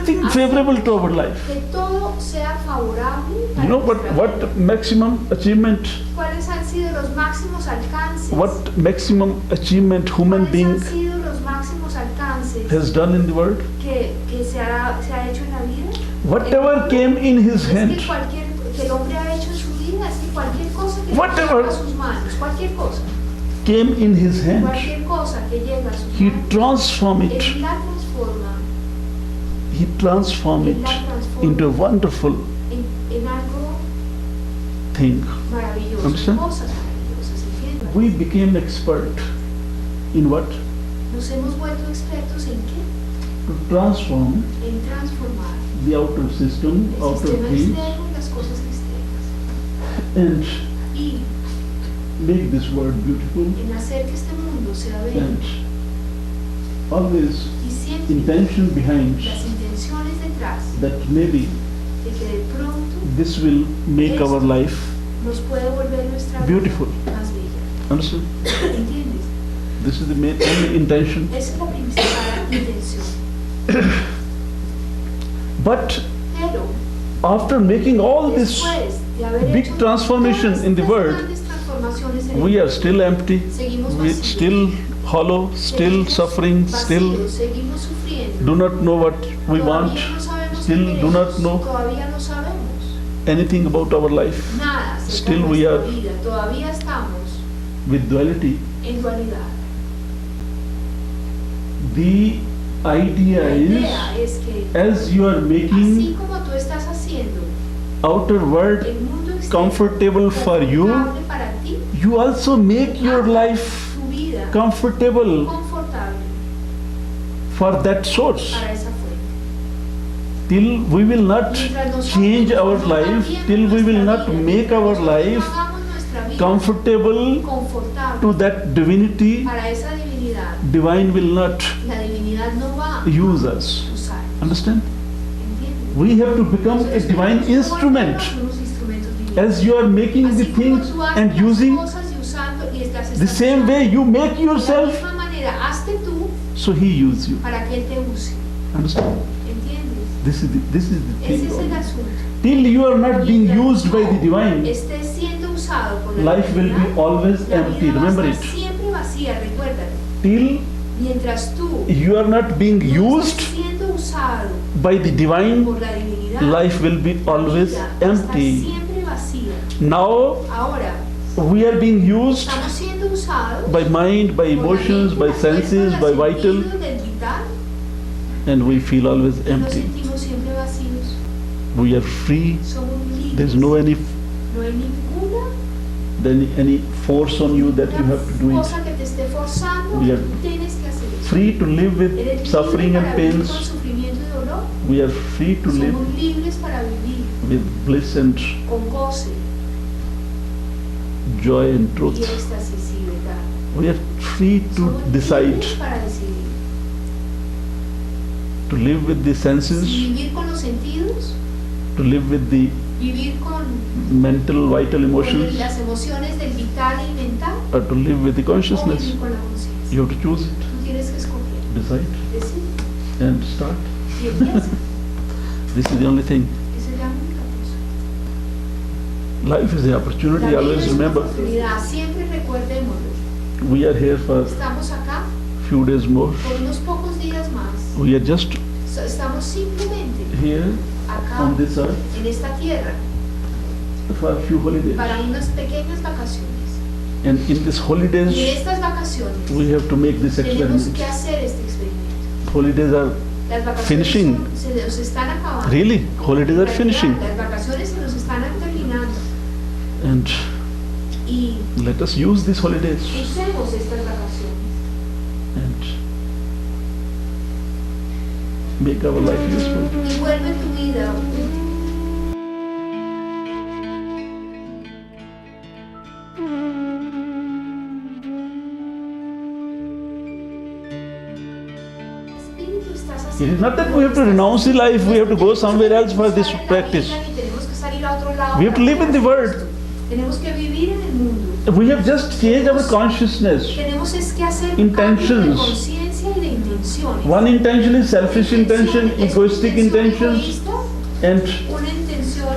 everything favorable to our life. Que todo sea favorable para You know nuestra vida. what maximum achievement, ¿Cuáles han sido los máximos alcances? what maximum achievement human ¿Cuáles being han sido los máximos alcances has done in the world? que se ha hecho en la vida? Whatever came in his hand, Es que el hombre ha hecho en su vida, es que cualquier cosa que Whatever. llega a sus manos, cualquier cosa came in his hand, que llega a sus he manos, transformed it. él la transforma He transformed it into a wonderful en algo thing. maravilloso, Understand? cosas maravillosas, ¿entiendes? We became expert in what? Nos hemos vuelto expertos en qué? To transform En transformar the outer system, el outer sistema things, externo y las cosas externas and y make this world beautiful, en hacer que este mundo sea bello and always y siempre intention behind las intenciones detrás that maybe de que de pronto this will make our life nos puede volver nuestra vida beautiful. más bella. Understand? ¿Entiendes? This is the main only intention. Esa es la principal intención. But Pero after making all this después de haber big hecho transformation todas in the estas world, grandes transformaciones en el we are mundo, still empty, seguimos we vacíos, still hollow, still seguimos suffering, still vacíos, seguimos sufriendo, do not know what we want, todavía no sabemos qué still do not queremos, know todavía no sabemos anything about our life. nada acerca Still de we nuestra are vida, todavía estamos with duality. en dualidad. The idea La is, idea es que as you are así making como tú estás haciendo outer world el mundo externo comfortable for you, confortable para ti, you also make your life tu vida comfortable confortable for that source. para esa fuente. Till we will not Mientras nosotros change our no life, cambiemos till we will nuestra not vida, make mientras our nosotros life no hagamos nuestra vida comfortable confortable to that divinity, para esa divinidad, divine will not la divinidad no va use us. a usar. Understand? ¿Entiendes? We have to become a Nosotros divine tenemos que instrument. volvernos unos instrumentos divinos. As you are making the Así como things tú haces and las using cosas y usando y las the estás same way you make de la yourself, misma manera, hazte tú so he use you. para que él te use. Understand? ¿Entiendes? This is the Ese es el thing. asunto. Till you are not being used by the divine, Estés siendo usado por la life will be divinidad, always la empty. vida va a Remember estar it. siempre vacía, recuérdalo. Till Mientras tú you are not being no used estés siendo usado by the divine, por la divinidad, life will be la always vida va a estar empty. siempre vacía. Now Ahora, we are being used estamos siendo usados by mind, by por la emotions, mente, by la fuerza, senses, los by vital, sentidos del vital, and we feel always y nos empty. sentimos siempre vacíos. We are free. Somos libres. There's no any No hay ninguna any force on you that you have to do it. cosa que te esté forzando, We are tú tienes que hacer eso. Free to live Eres with libre suffering and para vivir con pains. sufrimiento y dolor. We are free to live Somos libres para vivir with bliss and con goce joy and y truth. éxtasis y verdad. We are free to Somos decide libres para decidir. to live with the Si senses, vivir con los sentidos, to live with the vivir con mental, vital emotions, las emociones del vital y mental, or to live with the o consciousness. vivir con la conciencia. You have to choose it, Tú tienes que escoger, decide, decide and start. y empieza. This is the only thing. Esa es la única cosa. Life is the La opportunity, vida always es una remember. oportunidad, siempre recuerdémoslo. We are here for Estamos acá few days more. por unos pocos días más. We are just Estamos simplemente here acá on this earth en esta tierra for a few holidays. para unas pequeñas vacaciones. And in these Y en holidays, estas vacaciones we have to make this tenemos experiment. que hacer este experimento. Holidays are Las vacaciones finishing. se nos están acabando. Really, holidays are finishing. Las vacaciones se nos están terminando. And Y let us use these holidays usemos estas vacaciones and make our life useful. y vuelve tu vida útil. Espíritu, estás It is haciendo not that we have to renounce the life, we have to go somewhere else for this practice. Tenemos que salir a otro lado We have to live in the world. Tenemos que vivir en el mundo. We have just changed our consciousness. Tenemos es que hacer un cambio de Intentions. conciencia y de intención. intenciones. One intention is selfish intention, egoistic intention, and Una intención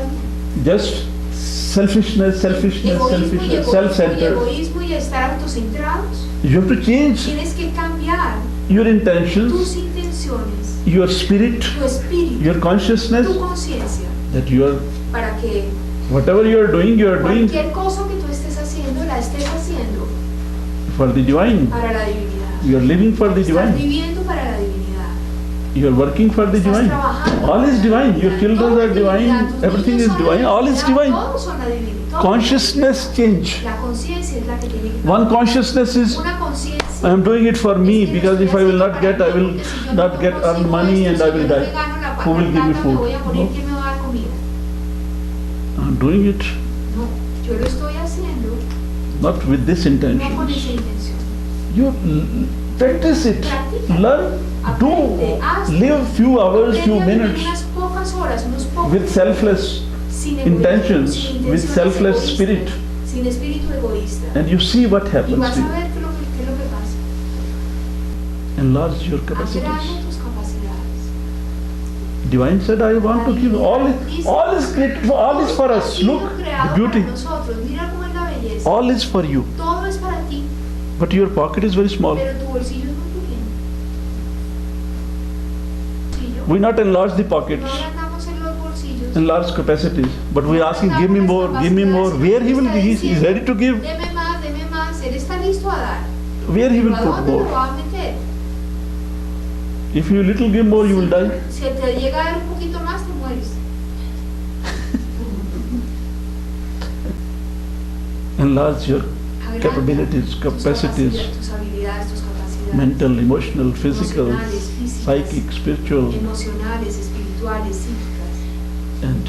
just selfishness, egoísmo y self-centered. egoísmo y estar autocentrados. You have to change Tienes que cambiar your intentions, tus intenciones, your spirit, tu espíritu, your consciousness, tu conciencia, that you are, para que whatever you are doing cualquier cosa que tú estés haciendo, la estés haciendo for the divine. para la divinidad. You are living for the Estás divine. viviendo para la divinidad. You are working for the Estás divine. trabajando All para is la divine. divinidad. Your children Todo are es divine. divinidad. Tus Everything niños is son la divine. All is divinidad. divine. Todos son la divinidad. Todo Consciousness change. La conciencia es la que tiene que One consciousness is, Una conciencia. I am doing it for me, because if I will not get, I will not get earn money and I will die. Who will give me food? No. ¿Quién me va a dar comida? I am doing it No, yo lo estoy haciendo not with this no con intention. esa intención. You practice it, learn, do, live few hours, few Aprende a vivir minutes unas pocas horas, unos pocos with selfless sin egoísmo, intentions, sin with intenciones selfless egoístas, spirit, sin espíritu egoísta. and you see what Y happens vas to a you. ver qué es lo que pasa. Enlarge your capacities. Agranda tus capacidades. Divine said, I want to give all is created, all is for us. Look, the beauty. Nosotros, mira cómo es la belleza. All is for you. Todo es para ti, But your pocket is very small. pero tu bolsillo es muy pequeño. Bolsillo. We not enlarge the No pockets, agrandamos en los bolsillos. enlarge capacities. But we are asking, give me more, give me more. Where he will, he is ready to give. Deme más, deme más. Él está listo a dar. Where he will ¿A put dónde lo more. va a meter? If you little give more, you will die. Si te llega a dar un poquito más, te mueres. Enlarge your Agranda capabilities, tus capacities, tus habilidades, tus capacidades. mental, emotional, physical, Emocionales, físicas, psychic, spiritual, emocionales, espirituales, psíquicas. and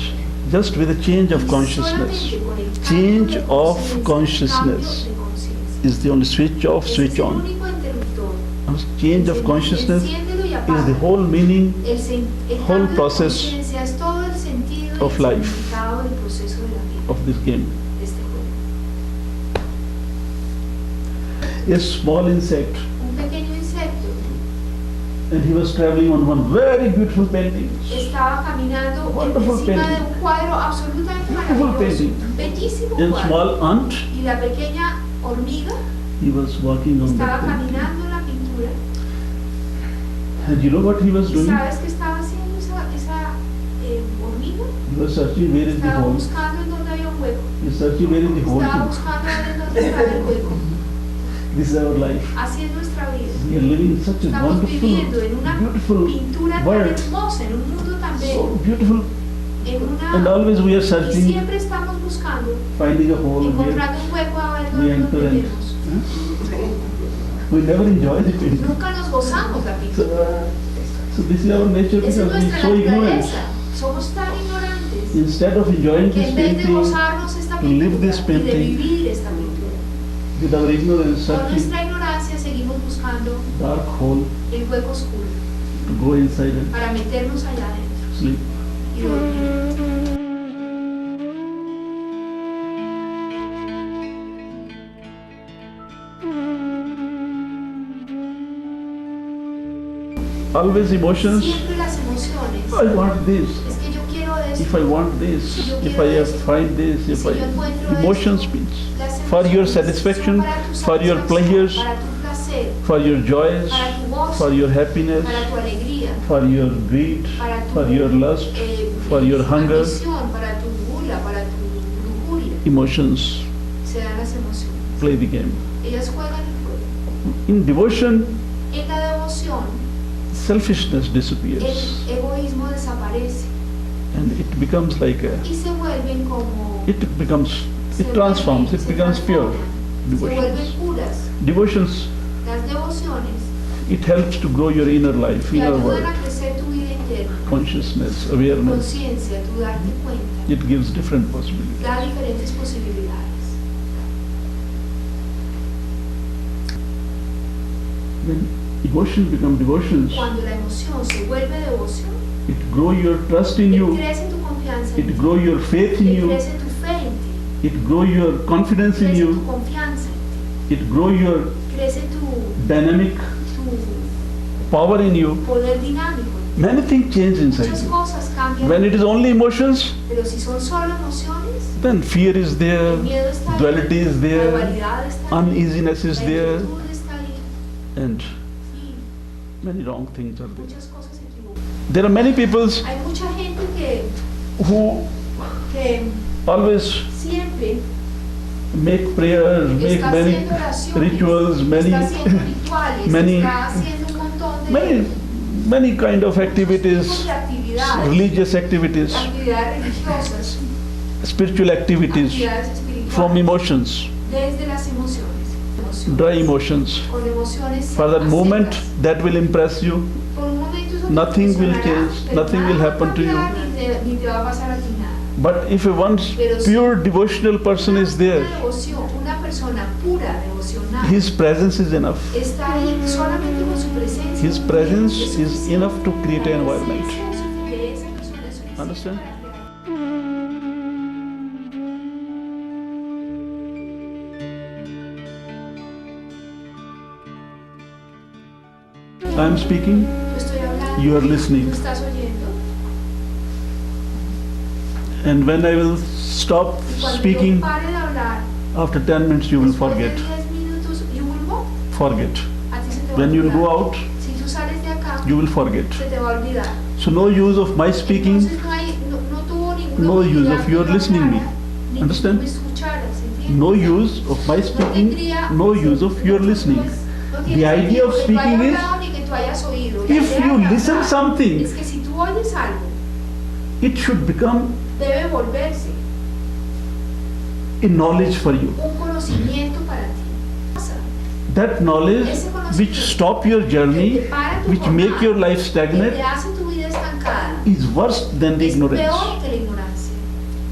just with a change of consciousness. Solamente con el cambio Change de of conciencia, consciousness cambio de conciencia. is the only switch off, Ese switch es el on. único interruptor. Change of consciousness Enciéndelo y is apaga. the whole meaning El whole cambio de process conciencia es todo el sentido of y el life. significado del proceso de la vida, of this game. de este juego. A small insect, Un pequeño insecto and he was traveling on one very beautiful painting. estaba caminando Wonderful encima de painting. un cuadro absolutamente Beautiful maravilloso, painting. bellísimo And cuadro. small ant, Y la pequeña hormiga he was walking on estaba that painting. caminando en la pintura. And you know what he was ¿Y doing? sabes qué estaba haciendo esa hormiga? He was searching where is the Estaba hole. buscando en dónde había un hueco. He was searching where is the hole. Estaba buscando en dónde estaba el hueco. This is our life. Así es nuestra vida. We are living in such a Estamos wonderful, viviendo en una beautiful pintura tan world. hermosa, en un mundo tan So bello, beautiful. en And una... always we are Y searching, siempre estamos buscando, finding a hole where encontrando un hueco a ver we dónde nos enter and metemos. we never enjoy the painting. Nunca nos gozamos la pintura. So this is our nature Esa because es we are nuestra so ignorant. naturaleza. Somos tan ignorantes Instead of enjoying que this en vez de painting gozarnos esta to live pintura this y de painting vivir esta pintura, with our ignorance, con searching nuestra ignorancia seguimos buscando dark hole el hueco oscuro to go inside and para meternos allá adentro sleep. y dormir. Always emotions. Siempre las emociones. I want this. Es que yo quiero esto. If I want this, if I have find this, if I emotions speech Las for your emociones satisfaction, son para tu for your satisfacción, pleasures, para tu placer, for your joys, para tu gozo, for your happiness, para tu alegría, for your greed, para tu for your lust, for your hunger. ambición, para tu gula, para tu lujuria. Emotions Se dan las emociones. play the game. Ellas juegan el juego. In devotion, En la devoción, selfishness disappears el egoísmo desaparece and it becomes like a, y se vuelven como... it transforms, it becomes pure. Se vuelven Devotions. puras. Devotions, Las devociones it helps to grow your inner life, te inner ayudan world, a crecer tu vida interna, consciousness, awareness. conciencia, tu darte cuenta, It gives different possibilities. da diferentes posibilidades. When devotion becomes devotions, Cuando la emoción se vuelve devoción, it grow your trust in you, crece tu confianza en it ti, grow your faith in you, crece tu fe en ti, it grow your confidence in crece tu you, confianza en ti, it grow your crece tu dynamic power in you, poder dinámico. many things change inside Muchas you. cosas cambian. When it is only emotions, Pero si son solo emociones, then fear is there, el miedo está ahí, duality is la there, dualidad está ahí, uneasiness is la there, inquietud está ahí, and sí, many wrong things are there. muchas cosas se equivocan. There are many people Hay mucha gente who que always siempre make prayers, make está many haciendo oraciones, rituals, many está haciendo rituales, many- está haciendo un montón de many kind of tipos activities, de actividades, religious activities, actividades religiosas, spiritual activities actividades espirituales, from emotions, desde las emociones, dry emotions. con emociones For that secas. moment, that will impress you. Por un momento eso te Nothing will impresionará, change, pero nothing will nada va a happen to you. cambiar, ni te va a pasar a ti nada. But if a one pure devotional person is there, Una devoción, una persona pura, devocional, his presence is enough. está ahí solamente con su presencia. His presence es is suficiente. enough to create La an environment. presencia de esa persona es suficiente Understand? para crear. I am speaking, Yo estoy hablando, you are tú listening. estás oyendo, And when I will stop y cuando speaking, yo pare de hablar, after 10 minutes you will después de forget. 10 minutos, you will go. Forget. A ti se te va a When you will olvidar. go out, Si tú sales de acá, you will forget. se te va a olvidar. So no use of my speaking, Entonces no tuvo ninguna no use utilidad of que your yo listening me. hablara, ni que Understand? tú me escucharas, ¿entiendes? no use of my speaking, no use of your listening. No The tiene idea sentido of que tú speaking hayas is, hablado ni que tú hayas oído. La if idea you de listen hablar something, es que si tú oyes algo, it should become debe volverse a knowledge for you. un conocimiento para ti. That knowledge which stop your journey, which make your life Que stagnant, te hace tu vida estancada. is worse than the Es ignorance. peor que la ignorancia.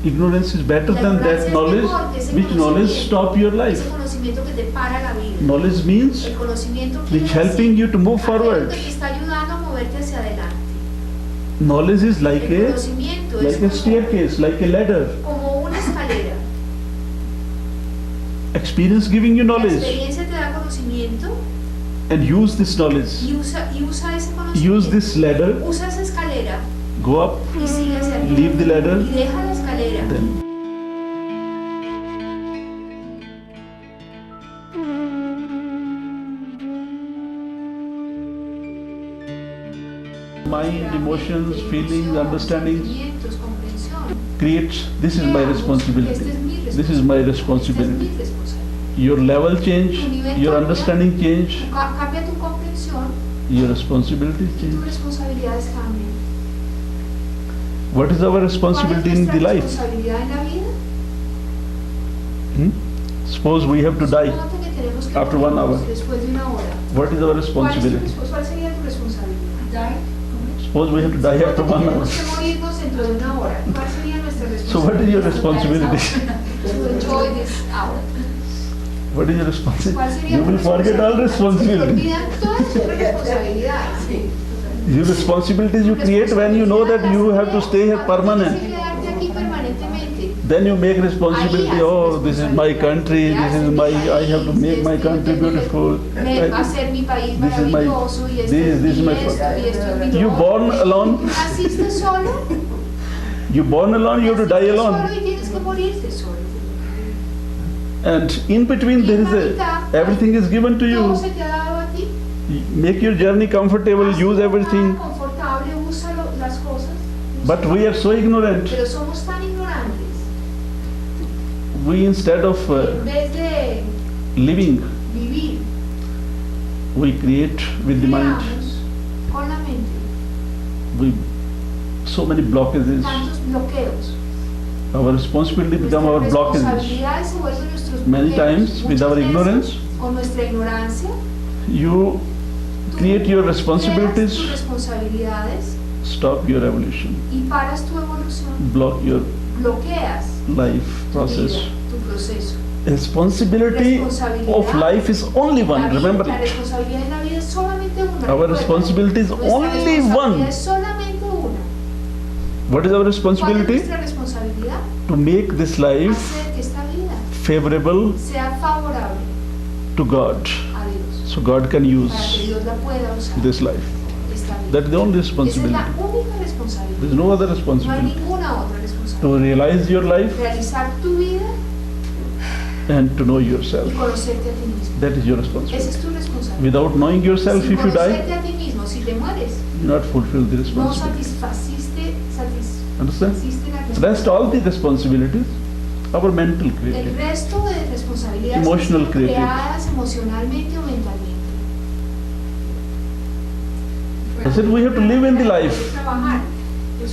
Ignorance is better La than ignorancia that es knowledge, mejor que ese which knowledge conocimiento. stop your life. Ese conocimiento que te para la vida. Knowledge means El conocimiento que which helping you to move forward. que te está ayudando a moverte hacia adelante. Knowledge is like El a conocimiento es like a staircase, like a ladder. como una escalera. Experience giving you La knowledge, experiencia te da conocimiento and use this knowledge. y usa ese conocimiento. Use this ladder, Usa esa escalera go up, y sigue hacia arriba. leave the ladder, Y deja la escalera. then mind, emotions, feelings, understandings Sentimientos, comprensión. creates. This is my responsibility. This is my Esta responsibility. es mi responsabilidad. Your level change, your understanding change, Cambia tu comprensión your responsibility y change. tus responsabilidades cambian. What is our responsibility in the life? Responsabilidad en la vida. Suppose we have to die. Suponte que tenemos que after 1 hour. Después de una hora. What is our responsibility? ¿Cuál sería tu responsabilidad? Suppose we have to die after 1 hour. Tenemos que morirnos dentro de una hora. ¿Cuál sería nuestra responsabilidad? So what is your responsibility? To enjoy this hour. What is your responsibility? ¿Cuál sería You tu will forget all responsabilidad? responsibility. Olvidan todas sus responsabilidades. Sí. Your responsibilities you create when you know that you have to stay here permanent. Tienes que quedarte aquí permanentemente. Then you make responsibility. Oh, this is my country. This is my. I have to make my country beautiful. Va a ser mi país This is my. maravilloso y esto This is my. y esto es mi You lo born otro. alone. Naciste solo. You born alone. You have to die Naciste alone. solo y tienes que morirte solo. And in between there is a. Everything is given to Todo you. se te ha dado a ti. Make your journey comfortable. Haz Use tu everything. vida confortable, usa las cosas. But we are so ignorant. Pero somos tan ignorantes. We instead of En vez de living, vivir, we create with the mind. creamos con la mente We so many blockages. tantos bloqueos. Our responsibility become our Nuestras blockages. responsabilidades se vuelven nuestros Many bloqueos. times with Muchas our veces, ignorance, con nuestra ignorancia, you create your creas responsibilities, tus responsabilidades stop your evolution, y paras tu evolución, block your bloqueas life tu process. vida, tu proceso. Responsibility of life is only La one, vida- remember la it. responsabilidad en la vida es solamente una. Our recuerda. responsibility is Nuestra only responsabilidad one. es solamente una. What is our ¿Cuál es responsibility? nuestra responsabilidad? To make this life Hacer que esta vida favorable sea favorable to God. a Dios. so God can para que use Dios la pueda usar. this life. Esta vida. That's the only Esa es responsibility. la única responsabilidad. There's no other No hay responsibility. ninguna otra To responsabilidad. realize your life Realizar tu vida and to know yourself. y conocerte a ti mismo. That is your Esa responsibility. es tu responsabilidad. Without knowing yourself, Sin if you die, conocerte a ti mismo, si te mueres, you not fulfill the no responsibility. satisfaciste Understand? la Rest responsabilidad. all the responsibilities, our mental El creativity. resto de responsabilidades Emotional están creativity. creadas emocionalmente o mentalmente. I said we have to live in the life. Trabajar.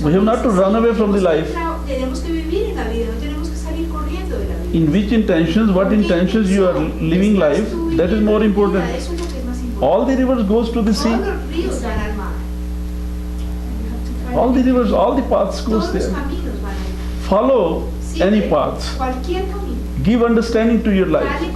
We have not to run away from the life. Tenemos que vivir en la vida, no tenemos que salir corriendo de la vida. In which intentions, what intentions you are living life, that is more important. Eso es lo que es más importante. All the rivers goes to the sea. Todos los ríos dan al mar. All the rivers, all the paths goes Todos los there. caminos van ahí. Follow any Siempre, path. cualquier camino. Give understanding to your life. Dale